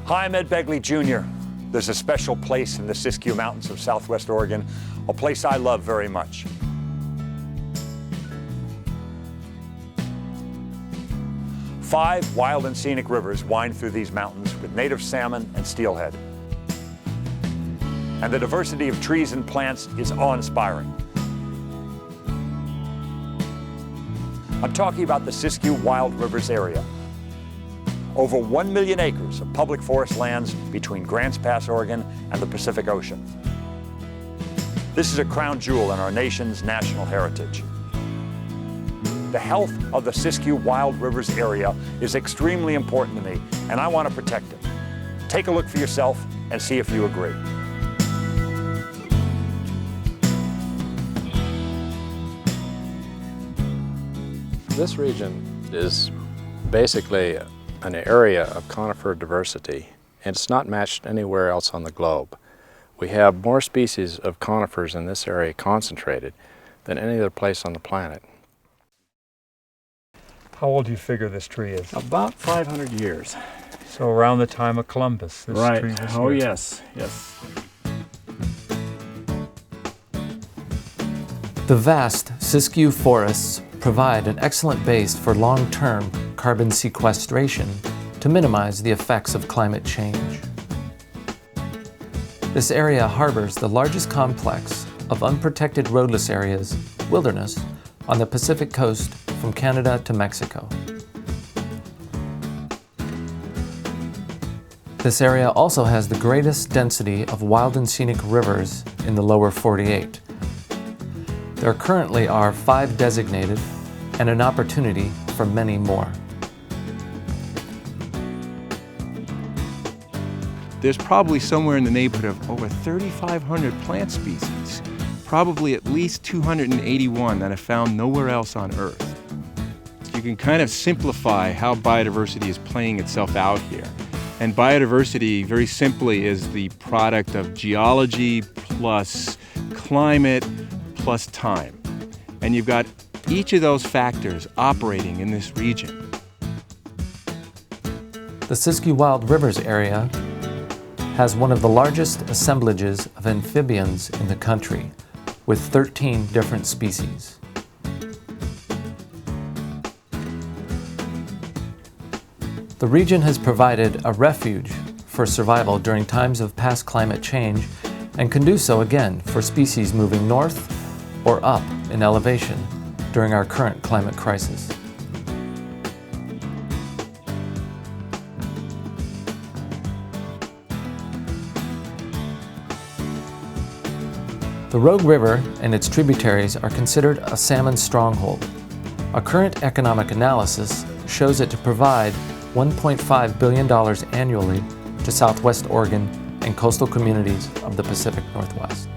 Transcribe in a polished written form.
Hi, I'm Begley Jr. There's a special place in the Siskiyou Mountains of Southwest Oregon, a place I love very much. Five wild and scenic rivers wind through these mountains with native salmon and steelhead. And the diversity of trees and plants is awe-inspiring. I'm talking about the Siskiyou Wild Rivers area. Over 1 million acres of public forest lands between Grants Pass, Oregon and the Pacific Ocean. This is a crown jewel in our nation's national heritage. The health of the Siskiyou Wild Rivers area is extremely important to me, and I want to protect it. Take a look for yourself and see if you agree. This region is basically an area of conifer diversity, and it's not matched anywhere else on the globe. We have more species of conifers in this area concentrated than any other place on the planet. How old do you figure this tree is? About 500 years. So around the time of Columbus, this Right. tree was Oh, here. yes, yes. The vast Siskiyou forests provide an excellent base for long-term carbon sequestration to minimize the effects of climate change. This area harbors the largest complex of unprotected roadless areas, wilderness, on the Pacific coast from Canada to Mexico. This area also has the greatest density of wild and scenic rivers in the lower 48. There currently are 5 designated and an opportunity for many more. There's probably somewhere in the neighborhood of over 3,500 plant species, probably at least 281 that are found nowhere else on Earth. You can kind of simplify how biodiversity is playing itself out here. And biodiversity, very simply, is the product of geology plus climate plus time. And you've got each of those factors operating in this region. The Siskiyou Wild Rivers area has one of the largest assemblages of amphibians in the country, with 13 different species. The region has provided a refuge for survival during times of past climate change and can do so again for species moving north or up in elevation during our current climate crisis. The Rogue River and its tributaries are considered a salmon stronghold. A current economic analysis shows it to provide $1.5 billion annually to Southwest Oregon and coastal communities of the Pacific Northwest.